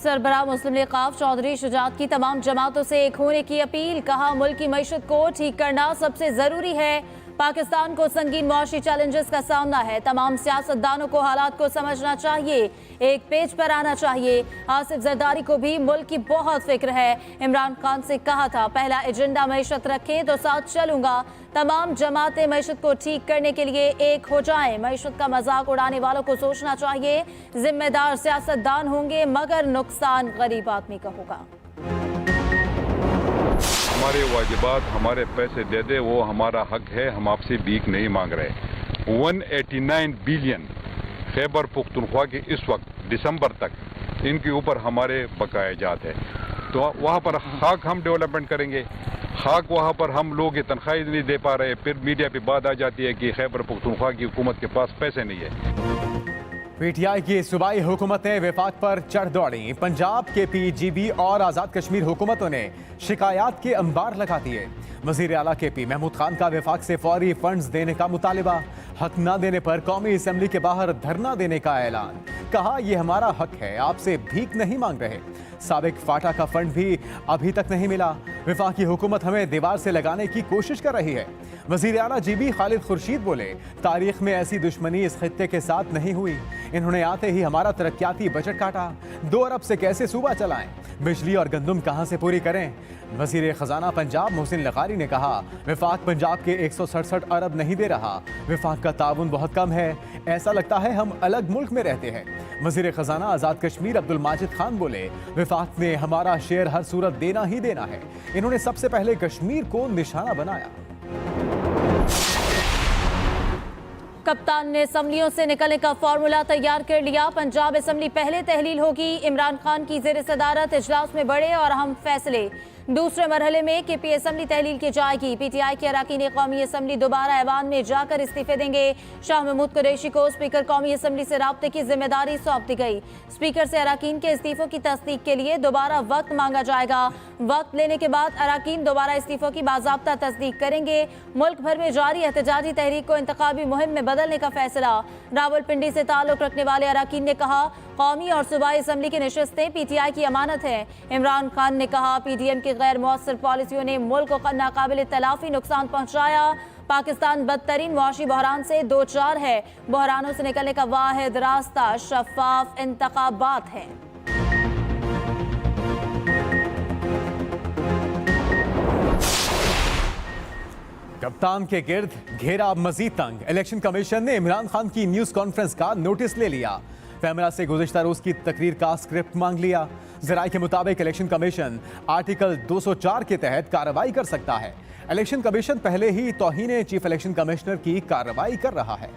सरबराह मुस्लिम league काफ चौधरी शुजात की तमाम जमातों से एक होने की अपील। कहा, मुल्क की मईशत को ठीक करना सबसे जरूरी है। पाकिस्तान को संगीन मुआशी चैलेंजेस का सामना है। तमाम सियासतदानों को हालात को समझना चाहिए, एक पेज पर आना चाहिए। आसिफ जरदारी को भी मुल्क की बहुत फिक्र है। इमरान खान से कहा था, पहला एजेंडा मईशत रखें तो साथ चलूंगा। तमाम जमातें मईशत को ठीक करने के लिए एक हो जाएं। मईशत का मजाक उड़ाने वालों को सोचना चाहिए, जिम्मेदार सियासतदान होंगे मगर नुकसान गरीब आदमी का होगा। हमारे वाजिबात हमारे पैसे दे दे, वो हमारा हक है। हम आपसे भीख नहीं मांग रहे। 189 बिलियन खैबर पुख्तनख्वा के इस वक्त दिसंबर तक इनके ऊपर हमारे बकाया जात है। तो वहाँ पर खाक हम डेवलपमेंट करेंगे। खाक वहाँ पर हम लोग तनख्वाह नहीं दे पा रहे। फिर मीडिया पे बात आ जाती है कि खैबर पुख्तनख्वा की हुकूमत के पास पैसे नहीं है। पीटीआई की सूबाई हुकूमतें विफाक पर चढ़ दौड़ी। पंजाब के पीजीबी और आज़ाद कश्मीर हुकूमतों ने शिकायत के अंबार लगा दिए। वजीर आला के पी महमूद खान का विफाक से फौरी फंड्स देने का मुतालिबा। हक न देने पर कौमी असम्बली के बाहर धरना देने का ऐलान। कहा, यह हमारा हक है, आपसे भीख नहीं मांग रहे। साबिक फाटा का फंड भी अभी तक नहीं मिला। विफाकी हुकूमत हमें दीवार से लगाने की कोशिश कर रही है। वजीर आला जीबी खालिद खुर्शीद बोले, तारीख में ऐसी दुश्मनी इस खित्ते के साथ नहीं हुई। इन्होंने आते ही हमारा तरक्याती बजट काटा। 2 अरब से कैसे सूबा चलाएं, बिजली और गंदम कहां से पूरी करें। वजीर खजाना पंजाब मोहसिन लगारी ने कहा, विफाक पंजाब के 167 अरब नहीं दे रहा। विफाक का ताउन बहुत कम है, ऐसा लगता है हम अलग मुल्क में रहते हैं। वजीर खजाना आज़ाद कश्मीर अब्दुल माजिद खान बोले, विफाक ने हमारा शेयर हर सूरत देना ही देना है। इन्होंने सबसे पहले कश्मीर को निशाना बनाया। कप्तान ने असम्बलियों से निकलने का फॉर्मूला तैयार कर लिया। पंजाब असम्बली पहले तहलील होगी। इमरान खान की ज़ेर सदारत इजलास में बड़े और अहम फैसले। दूसरे मरहले में केपी असम्बली तहलील की जाएगी। पीटीआई के अरकान कौमी असम्बली दोबारा ऐवान में जाकर इस्तीफे देंगे। शाह महमूद कुरैशी को स्पीकर कौमी असम्बली से राब्ते की जिम्मेदारी सौंप दी गई। स्पीकर से अरकान के इस्तीफों की तस्दीक के लिए दोबारा वक्त मांगा जाएगा। वक्त लेने के बाद अरकान दोबारा इस्तीफों की बाज़ाब्ता तस्दीक करेंगे। मुल्क भर में जारी एहतजाजी तहरीक को इंतखाबी मुहिम में बदलने का फैसला। रावलपिंडी से ताल्लुक रखने वाले अरकान ने कहा, कौमी और सूबाई असम्बली की नशिस्तें पीटीआई की अमानत है। इमरान खान ने कहा, पीडीएम की गैर मौसर पॉलिसियों ने मुल्क को नाकाबिल तलाफी नुकसान पहुंचाया। पाकिस्तान बदतरीन मुआशी बहरान से 2-4 है। बहरानों से निकलने का वाहिद रास्ता शफाफ इंतखाबात है। कप्तान के गिर्द घेरा अब मजीद तंग। इलेक्शन कमीशन ने इमरान खान की न्यूज कॉन्फ्रेंस का नोटिस ले लिया। कैमरा से गुज़िश्ता रोज की तकरीर का स्क्रिप्ट मांग लिया। ज़राए के मुताबिक इलेक्शन कमीशन आर्टिकल 204 के तहत कार्रवाई कर सकता है। इलेक्शन कमीशन पहले ही तौहीन चीफ इलेक्शन कमिश्नर की कार्रवाई कर रहा है।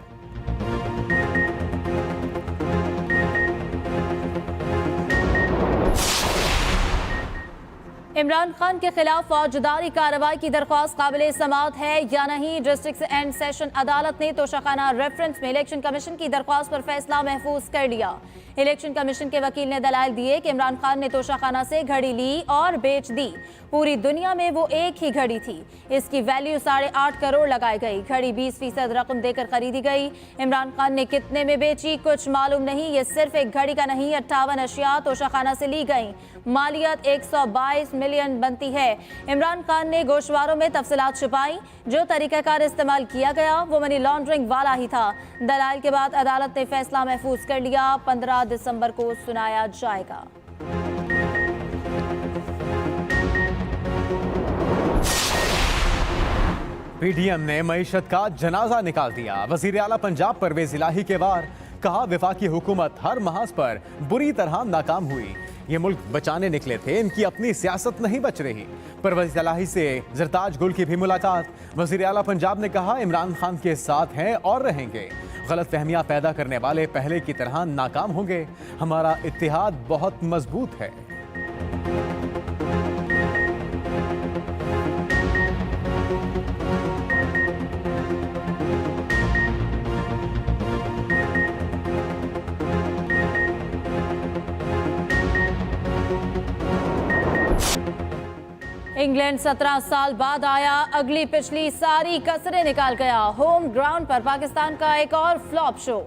इमरान खान के खिलाफ फौजदारी कार्रवाई की दरख्वास्त काबिल समाअत है या नहीं। डिस्ट्रिक्ट एंड सेशन अदालत ने तोशाखाना रेफरेंस में इलेक्शन कमीशन की दरख्वास्त पर फैसला महफूज कर लिया। इलेक्शन कमीशन के वकील ने दलाइल दिए कि इमरान खान ने तोशाखाना से घड़ी ली और बेच दी। पूरी दुनिया में वो एक ही घड़ी थी। इसकी वैल्यू 8.5 करोड़ लगाई गई। घड़ी 20% रकम देकर खरीदी गई। इमरान खान ने कितने में बेची कुछ मालूम नहीं। ये सिर्फ एक घड़ी का नहीं, 58 अशिया तोशाखाना से ली गई। मालियत 122 मिलियन बनती है। इमरान खान ने गोशवारों में तफसीलात छुपाई। जो तरीकाकार इस्तेमाल किया गया वो मनी लॉन्ड्रिंग वाला ही था। दलाइल के बाद अदालत ने फैसला महफूज कर लिया। 15 दिसंबर को सुनाया जाएगा। पीडीएम ने मईशत का जनाजा निकाल दिया। वजीर आला पंजाब परवेज इलाही के वार। कहा, विफाकी हुकूमत हर महाज पर बुरी तरह नाकाम हुई। ये मुल्क बचाने निकले थे, इनकी अपनी सियासत नहीं बच रही। परवेज इलाही से जरताज गुल की भी मुलाकात। वजीर आला पंजाब ने कहा, इमरान खान के साथ हैं और रहेंगे। गलत फहमियाँ पैदा करने वाले पहले की तरह नाकाम होंगे। हमारा इत्तेहाद बहुत मजबूत है। इंग्लैंड 17 साल बाद आया। अगली पिछली सारी कसरें निकाल गया। होम ग्राउंड पर पाकिस्तान का एक और फ्लॉप शो।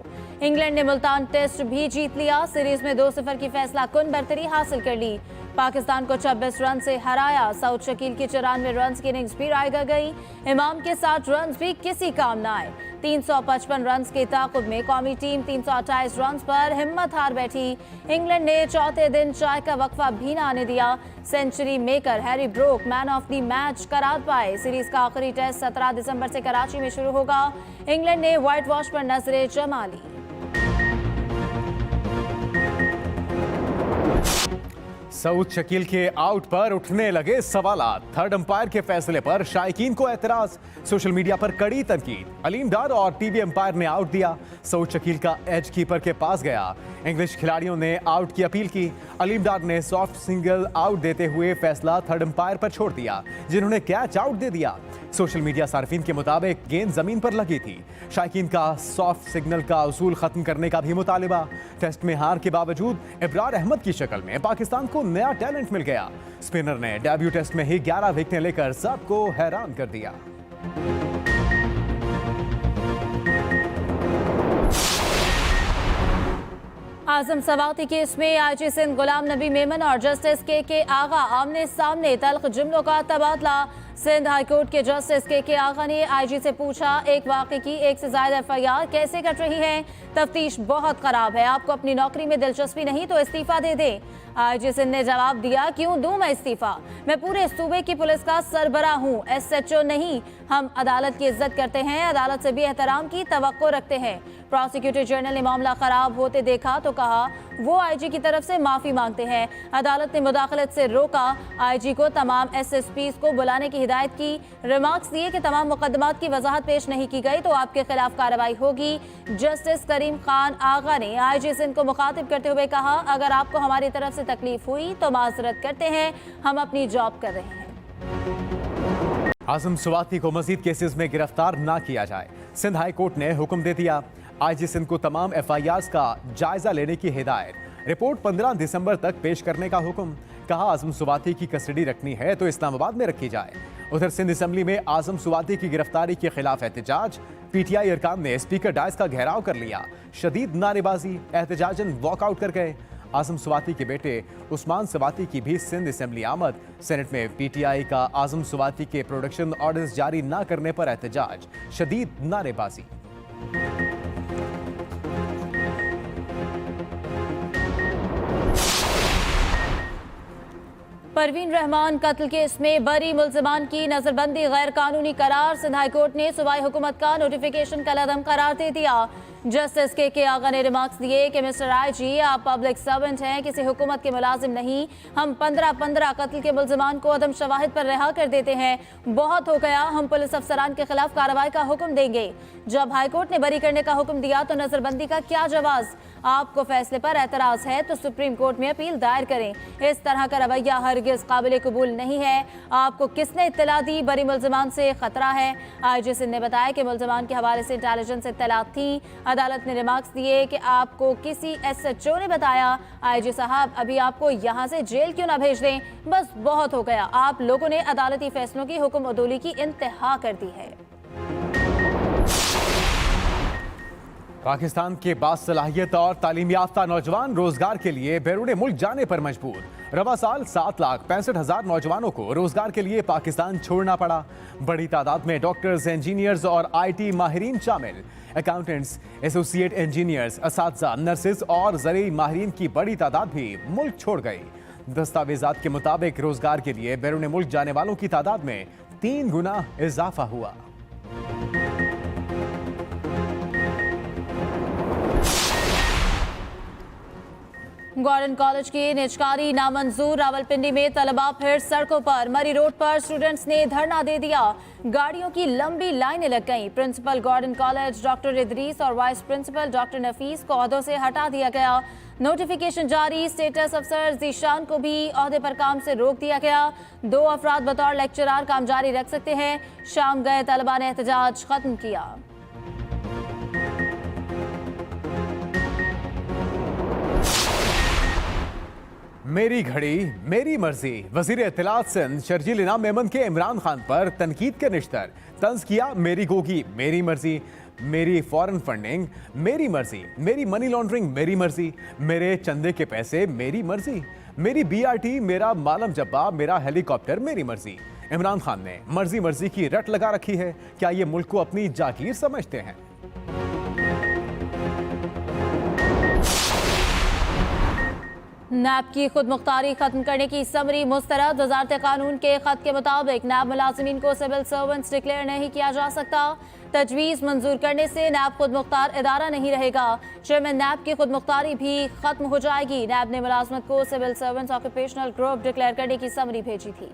इंग्लैंड ने मुल्तान टेस्ट भी जीत लिया। सीरीज में 2-0 की फैसला कुन बरतरी हासिल कर ली। पाकिस्तान को 26 रन से हराया। सऊद शकील की 94 रन की इनिंग्स भी रायगा गई। इमाम के 60 रन भी किसी काम न आए। 355 रन के ताकुब में कौमी टीम 328 रन पर हिम्मत हार बैठी। इंग्लैंड ने चौथे दिन चाय का वक्फा भी न आने दिया। Century maker Harry Brook man of the match करार पाए। सीरीज का आखिरी टेस्ट 17 दिसंबर से कराची में शुरू होगा। इंग्लैंड ने व्हाइट वॉश पर नजरें जमा ली। सऊद शकील के आउट पर उठने लगे सवालात। थर्ड अंपायर के फैसले पर शायकीन को एतराज। सोशल मीडिया पर कड़ी तनकीद। अलीम डार और टीवी अंपायर ने आउट दिया। सऊद शकील का एज कीपर के पास गया। इंग्लिश खिलाड़ियों ने आउट की अपील की। अलीम डार ने सॉफ्ट सिंगल आउट देते हुए फैसला थर्ड अंपायर पर छोड़ दिया, जिन्होंने कैच आउट दे दिया। सोशल मीडिया सार्फिन के मुताबिक गेंद जमीन पर लगी थी। शायकीन का सॉफ्ट सिग्नल का उसूल खत्म करने का भी मुतालिबा। टेस्ट में हार के बावजूद इब्रार अहमद की शक्ल में पाकिस्तान को नया टैलेंट मिल गया। स्पिनर ने डेब्यू टेस्ट में ही 11 विकेटें लेकर सबको हैरान कर दिया। आजम सवाती केस में आईजी सिंध गुलाम नबी मेमन और जस्टिस के आगा आमने सामने। तल्ख जुमलों का तबादला। सिंध हाईकोर्ट के जस्टिस के आगा ने आईजी से पूछा, एक वाक़े की एक से ज्यादा एफआईआर कैसे कट रही है? तफ्तीश बहुत खराब है। आपको अपनी नौकरी में दिलचस्पी नहीं तो इस्तीफा दे दे। आईजी सिंध ने जवाब दिया, क्यों दूं मैं इस्तीफा? मैं पूरे सूबे की पुलिस का सरबराह हूँ, एसएचओ नहीं। हम अदालत की इज्जत करते हैं, अदालत से भी एहतराम की तवक्को रखते हैं। प्रोसिक्यूटर जनरल ने मामला खराब होते देखा तो कहा वो आईजी की तरफ से माफी मांगते हैं। अदालत ने मुदाखलत से रोका। आईजी को तमाम एसएसपीज को बुलाने की हिदायत की। रिमार्क्स दिए कि तमाम मुकदमात की वजाहत पेश नहीं की गई तो आपके खिलाफ कार्रवाई होगी। जस्टिस करीम खान आगा ने आईजी सिंध को मुखातिब करते हुए कहा, अगर आपको हमारी तरफ से तकलीफ हुई तो माजरत करते हैं, हम अपनी जॉब कर रहे हैं। आजम सवाती को मजीद केसेस में गिरफ्तार ना किया जाए। सिंध हाई कोर्ट ने हुक्म दे दिया। आईजी सिंध को तमाम एफआईआर का जायजा लेने की हिदायत। रिपोर्ट 15 दिसंबर तक पेश करने का हुक्म। कहा, आजम सवाती की कस्टडी रखनी है तो इस्लामाबाद में रखी जाए। उधर सिंध असम्बली में आजम सवाती की गिरफ्तारी के खिलाफ एहतजाज। पीटीआई अरकान ने स्पीकर डायस का घेराव कर लिया। शदीद नारेबाजी। एहतजाजन वॉकआउट कर गए। आजम सवाती के बेटे उस्मान सवाती की भी सिंध असम्बली आमद। सेनेट में पीटीआई का आजम सवाती के प्रोडक्शन ऑर्डर्स जारी न करने पर एहतजाज। शदीद नारेबाजी। परवीन रहमान कत्ल केस में बरी मुल्जिमान की नजरबंदी गैर कानूनी करार। सिंध हाईकोर्ट ने सूबाई हुकूमत का नोटिफिकेशन कलअदम करार दे दिया। जस्टिस के आगा ने रिमार्क्स दिए कि मिस्टर आईजी, आप पब्लिक सर्वेंट हैं, किसी हुकूमत के मुलाजिम नहीं। हम 15-15 कत्ल के मुल्जिमान को अदम शवाहिद पर रिहा कर देते हैं। बहुत हो गया, हम पुलिस अफसरान के खिलाफ कार्रवाई का हुक्म देंगे। जब हाईकोर्ट ने बरी करने का हुक्म दिया तो नजरबंदी का क्या जवाब? आपको फैसले पर एतराज है तो सुप्रीम कोर्ट में अपील दायर करें। इस तरह का रवैया हरगिज काबिल कबूल नहीं है। आपको किसने इत्तला दी? बरी मुल्जिमान से खतरा है। आईजी सिंध ने बताया कि मुल्जिमान के हवाले से इंटेलिजेंस इत्तला थी। अदालत ने रिमार्क्स दिए कि आपको किसी एसएचओ ने बताया। आईजी साहब, अभी आपको यहाँ से जेल क्यों ना भेज दें? बस बहुत हो गया, आप लोगों ने अदालती फैसलों की हुक्म अदोली की इंतहा कर दी है। पाकिस्तान के बासलाहियत और तालीम याफ्ता नौजवान रोजगार के लिए बैरून मुल्क जाने पर मजबूर। रवा साल 7,65,000 नौजवानों को रोजगार के लिए पाकिस्तान छोड़ना पड़ा। बड़ी तादाद में डॉक्टर्स, इंजीनियर्स और आईटी माहिरीन शामिल। अकाउंटेंट्स, एसोसिएट इंजीनियर्स, असातिज़ा, नर्सेज और ज़रूरी माहिरीन की बड़ी तादाद भी मुल्क छोड़ गई। दस्तावेजात के मुताबिक रोजगार के लिए बैरून मुल्क जाने वालों की तादाद में 3 गुना इजाफा हुआ। गॉर्डन कॉलेज की निजकारी नामंजूर। रावलपिंडी में तलबा फिर सड़कों पर। मरी रोड पर स्टूडेंट्स ने धरना दे दिया। गाड़ियों की लंबी लाइनें लग गईं। Principal Gordon college doctor Idris और वाइस प्रिंसिपल डॉक्टर नफीस को ओहदों से हटा दिया गया। नोटिफिकेशन जारी। स्टेटस अफसर जीशान को भी ओहदे पर काम से रोक दिया गया। 2 अफराद बतौर लेक्चरार काम जारी रख सकते हैं। शाम गए तलबा ने एहतजाज खत्म किया। मेरी घड़ी मेरी मर्जी। वजीर इत्तलात सिंध शर्जील इनाम मेमन के इमरान खान पर तनकीद के निश्तर। तंज किया, मेरी गोगी मेरी मर्जी। मेरी फॉरेन फंडिंग मेरी मर्जी, मेरी मनी लॉन्ड्रिंग मेरी मर्जी, मेरे चंदे के पैसे मेरी मर्जी, मेरी बीआरटी मेरा मालम जब्बा, मेरा हेलीकॉप्टर मेरी मर्जी। इमरान खान ने मर्जी मर्जी की रट लगा रखी है। क्या ये मुल्क को अपनी जागीर समझते हैं? नैब की खुद मुख्तारी खत्म करने की समरी मुस्तरद। वजारत कानून के खत के मुताबिक नैब मुलाजिमीन को सिविल सर्वेंट्स डिक्लेयर नहीं किया जा सकता। तजवीज़ मंजूर करने से नैब खुद मुख्तार इदारा नहीं रहेगा। चेयरमैन नैब की खुद मुख्तारी भी खत्म हो जाएगी। नैब ने मुलाजमत को civil servants occupational group declare करने की समरी भेजी थी।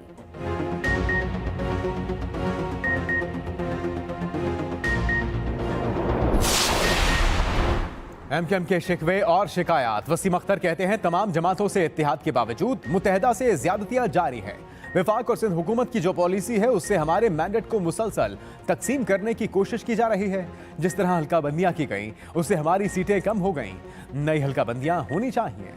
एमकेएम के शिकवे और शिकायत। वसीम अख्तर कहते हैं तमाम जमातों से इत्तेहाद के बावजूद मुत्तहदा से ज्यादतियां जारी है। वफाक और सिंध हुकूमत की जो पॉलिसी है उससे हमारे मैंडेट को मुसलसल तकसीम करने की कोशिश की जा रही है। जिस तरह हल्का बंदियां की गई उससे हमारी सीटें कम हो गईं। नई हल्का बंदियां होनी चाहिए।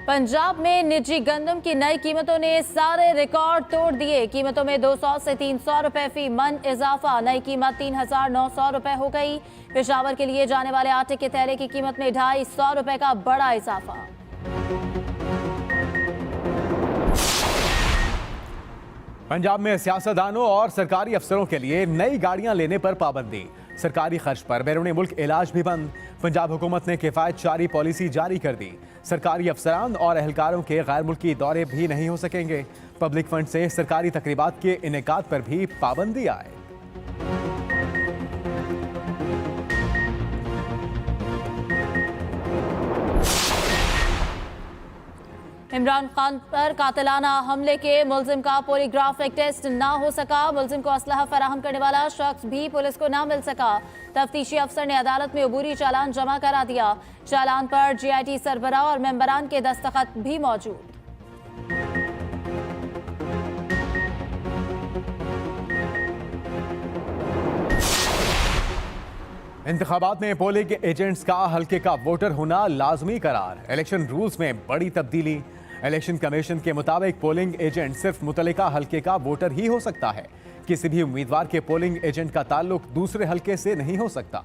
पंजाब में निजी गंदम की नई कीमतों ने सारे रिकॉर्ड तोड़ दिए। कीमतों में 200 से 300 रुपए फी मन इजाफा। नई कीमत 3,900 रुपए हो गई। पेशावर के लिए जाने वाले आटे के थैले की कीमत में 250 रुपए का बड़ा इजाफा। पंजाब में सियासतदानों और सरकारी अफसरों के लिए नई गाड़ियां लेने पर पाबंदी। सरकारी खर्च पर बैरूनी मुल्क इलाज भी बंद। पंजाब हुकूमत ने किफायत जारी पॉलिसी जारी कर दी। सरकारी अफसरान और एहलकारों के गैर मुल्की दौरे भी नहीं हो सकेंगे। पब्लिक फंड से सरकारी तकरीबात के इनेकाद पर भी पाबंदी आए। इमरान खान पर कातिलाना हमले के मुलजिम का पॉलीग्राफिक टेस्ट ना हो सका। मुलजिम को असलहा फराहम करने वाला शख्स भी पुलिस को ना मिल सका। तफ्तीशी अफसर ने अदालत में अबूरी चालान जमा करा दिया। चालान पर GIT सरबराह और मेंबरान के दस्तखत भी मौजूद। इंतखाबात में पोलिंग एजेंट्स का हल्के का वोटर होना लाजमी करार। इलेक्शन रूल्स में बड़ी तब्दीली। इलेक्शन कमीशन के मुताबिक पोलिंग एजेंट सिर्फ मुतल्लिका हल्के का वोटर ही हो सकता है। किसी भी उम्मीदवार के पोलिंग एजेंट का ताल्लुक दूसरे हल्के से नहीं हो सकता।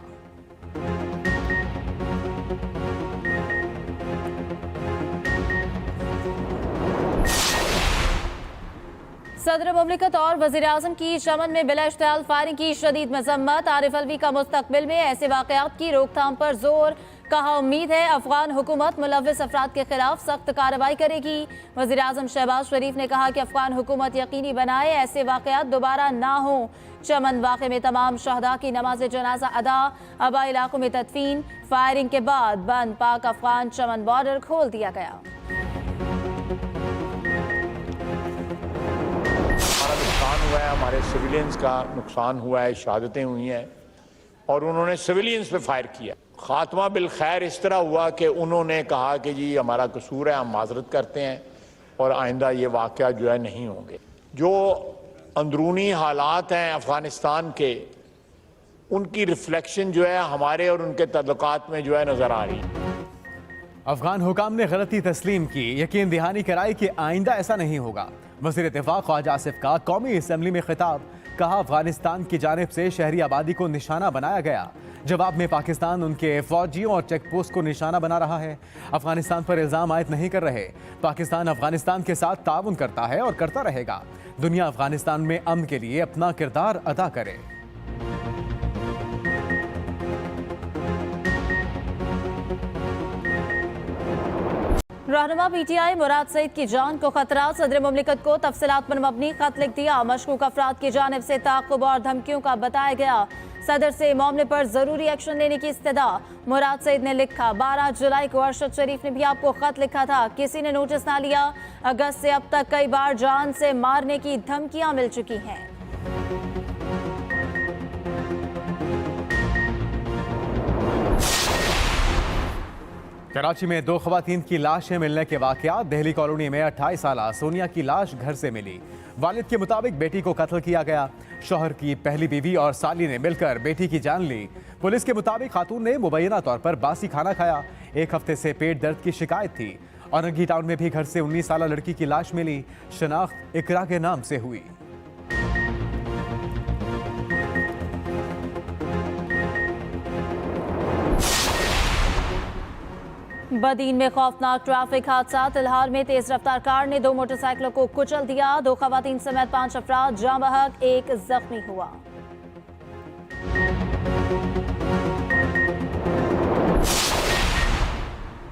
सदर मुमलिकत और वज़ीर आज़म की चमन में बिला इश्तियाल फायरिंग की शदीद मजम्मत। आरिफ अलवी का मुस्तकबिल में ऐसे वाक़यात की रोकथाम पर जोर। कहा उम्मीद है अफगान हुकूमत मुलव्विस अफराद के खिलाफ सख्त कार्रवाई करेगी। वज़ीर आज़म शहबाज शरीफ ने कहा कि अफगान हुकूमत यकीनी बनाए ऐसे वाक़यात दोबारा ना हो। चमन वाक़े में तमाम शहदा की नमाज जनाजा अदा। आबा इलाकों में तदफीन। फायरिंग के बाद बंद पाक अफगान चमन बॉर्डर खोल दिया गया। नुकसान हुआ है, हमारे सिविलियंस का नुकसान हुआ है, शहादतें हुई हैं और उन्होंने सिविलियंस पे फायर किया। खात्मा बिल खैर इस तरह हुआ कि उन्होंने कहा कि जी हमारा कसूर है, हम माजरत करते हैं और आइंदा ये वाक़या जो है नहीं होंगे। जो अंदरूनी हालात हैं अफगानिस्तान के, उनकी रिफ्लेक्शन जो है हमारे और उनके तल्लुकात में जो है नजर आ रही है। अफगान हुकाम ने गलती तस्लीम की, यकीन दहानी कराई कि आइंदा ऐसा नहीं होगा। वज़ीर इत्तेफाक ख्वाजा आसिफ का कौमी असम्बली में खिताब। कहा अफगानिस्तान की जानिब से शहरी आबादी को निशाना बनाया गया। जवाब में पाकिस्तान उनके फौजियों और चेक पोस्ट को निशाना बना रहा है। अफगानिस्तान पर इल्ज़ाम आयद नहीं कर रहे। पाकिस्तान अफगानिस्तान के साथ ताउन करता है और करता रहेगा। दुनिया अफगानिस्तान में अमन के लिए अपना किरदार अदा करे। रहनुमा PTI मुराद सईद की जान को खतरा। सदर मुमलिकत को तफसीलात पर मबनी खत लिख दिया। मशकूक अफराद की जानिब से ताक़ुब और धमकियों का बताया गया। सदर से मामले पर जरूरी एक्शन लेने की इस्तदा। मुराद सईद ने लिखा 12 जुलाई को अरशद शरीफ ने भी आपको खत लिखा था, किसी ने नोटिस ना लिया। अगस्त से अब तक कई बार जान से मारने की धमकियां मिल चुकी हैं। कराची में 2 खवातीन की लाशें मिलने के वाकयात। दिल्ली कॉलोनी में 28 साला सोनिया की लाश घर से मिली। वालिद के मुताबिक बेटी को कत्ल किया गया। शौहर की पहली बीवी और साली ने मिलकर बेटी की जान ली। पुलिस के मुताबिक खातून ने मुबैना तौर पर बासी खाना खाया। 1 हफ्ते से पेट दर्द की शिकायत थी। औरंगी टाउन में भी घर से 19 साल लड़की की लाश मिली। शनाख्त इकरा के नाम से हुई। बदीन में खौफनाक ट्रैफिक हादसा। तिल्हार में तेज रफ्तार कार ने 2 मोटरसाइकिलों को कुचल दिया। 2 खवातीन समेत 5 अफराद जाँ बहक, 1 जख्मी हुआ।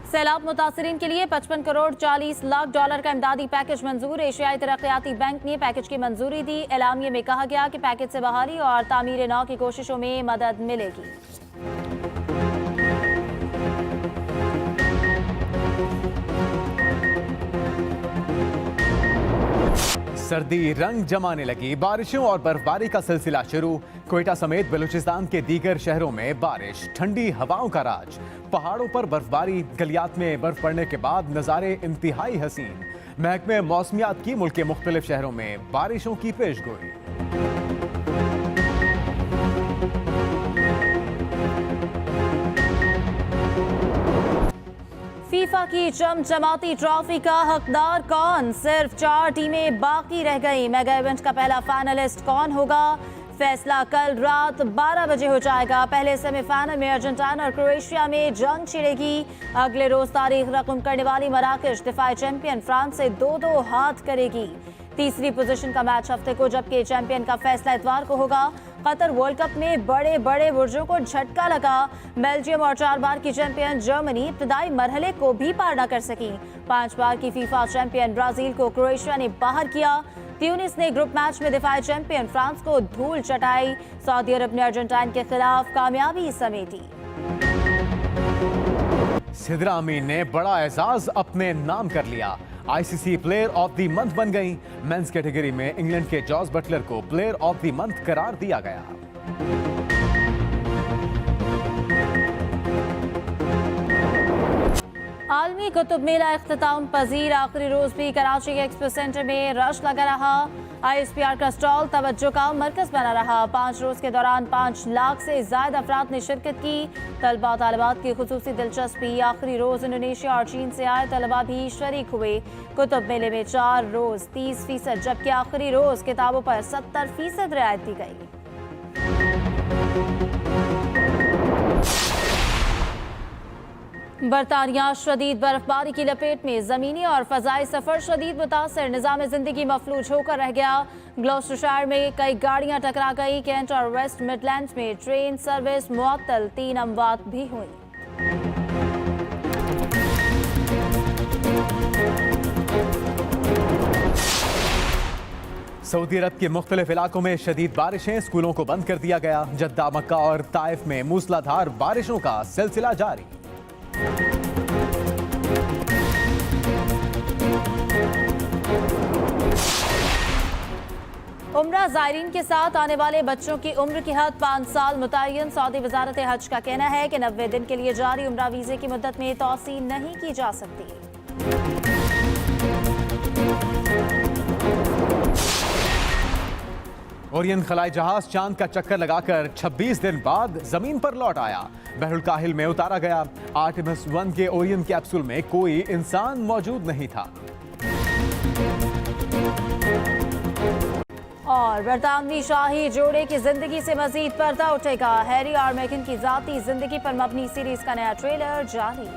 सैलाब मुतासरीन के लिए 55 करोड़ 40 लाख डॉलर का इमदादी पैकेज मंजूर। एशियाई तरक्याती बैंक ने पैकेज की मंजूरी दी। एलामिये में कहा गया कि पैकेज से बहाली और तामीर नौ की कोशिशों में मदद मिलेगी। सर्दी रंग जमाने लगी। बारिशों और बर्फबारी का सिलसिला शुरू। कोयटा समेत बलूचिस्तान के दीगर शहरों में बारिश, ठंडी हवाओं का राज। पहाड़ों पर बर्फबारी, गलियात में बर्फ पड़ने के बाद नज़ारे इंतहाई हसीन। महकमे मौसमियात की मुल्क के मुख्तलिफ शहरों में बारिशों की पेशगोई। फीफा की चमचमाती ट्रॉफी का हकदार कौन? सिर्फ 4 टीमें बाकी रह गई। मेगा इवेंट का पहला फाइनलिस्ट कौन होगा? फैसला कल रात 12 बजे हो जाएगा। पहले सेमीफाइनल में अर्जेंटीना और क्रोएशिया में जंग छिड़ेगी। अगले रोज तारीख रकम करने वाली मराकश दिफाई चैंपियन फ्रांस से 2-2 हाथ करेगी। तीसरी पोजीशन का मैच हफ्ते को, जबकि चैंपियन का फैसला इतवार को होगा। कतर वर्ल्ड कप में बड़े बड़े बुर्जों को झटका लगा। बेल्जियम और 4 बार की चैंपियन जर्मनी इब्तदाई मरहले को भी पार न कर सकी। 5 बार की फीफा चैंपियन ब्राजील को क्रोएशिया ने बाहर किया। ट्यूनिस ने ग्रुप मैच में दिफाई चैंपियन फ्रांस को धूल चटाई। सऊदी अरब ने अर्जेंटीना के खिलाफ कामयाबी समेटी। सिद्रा अमीन ने बड़ा एजाज अपने नाम कर लिया। ICC player of the month बन गई। मेंस कैटेगरी में इंग्लैंड के जॉस बटलर को प्लेयर ऑफ द मंथ करार दिया गया। आलमी कुतुब मेला इख्तिताम पजीर। आखिरी रोज भी कराची के एक्सपो सेंटर में रश लगा रहा। ISPR का स्टॉल तवज्जो का मरकज बना रहा। 5 रोज के दौरान 5 लाख से ज्यादा अफराद ने शिरकत की। तलबा तालिबात की खुसूसी दिलचस्पी। आखिरी रोज इंडोनेशिया और चीन से आए तलबा भी शरीक हुए। कुतुब मेले में 4 रोज 30%, जबकि आखिरी रोज किताबों पर 70% रियायत दी गई। बरतानिया शदीद बर्फबारी की लपेट में। जमीनी और फजाई सफर शदीद मुतासर। निजाम जिंदगी मफलूज होकर रह गया। ग्लॉस्टरशायर में कई गाड़ियां टकरा गई। कैंट और वेस्ट मिडलैंड्स में ट्रेन सर्विस मुअत्तल। 3 अमवात भी हुई। सऊदी अरब के मुख्तलिफ इलाकों में शदीद बारिशें। स्कूलों को बंद कर दिया गया। जद्दा, मक्का और ताइफ में मूसलाधार बारिशों का सिलसिला जारी। उम्रा ज़ायरीन के साथ आने वाले बच्चों की उम्र की हद 5 साल मुतय्यन। सऊदी वजारत हज का कहना है कि 90 दिन के लिए जारी उम्रा वीजे की मुद्दत में तौसील नहीं की जा सकती। ओरियन खलाई जहाज चांद का चक्कर लगाकर 26 दिन बाद जमीन पर लौट आया। बहरुल काहिल में उतारा गया। आर्टेमिस 1 के ओरियन कैप्सूल में कोई इंसान मौजूद नहीं था। और बरतानवी शाही जोड़े की जिंदगी से मजीद पर्दा उठेगा। हैरी और मेगन की जाती जिंदगी पर मबनी सीरीज का नया ट्रेलर जारी।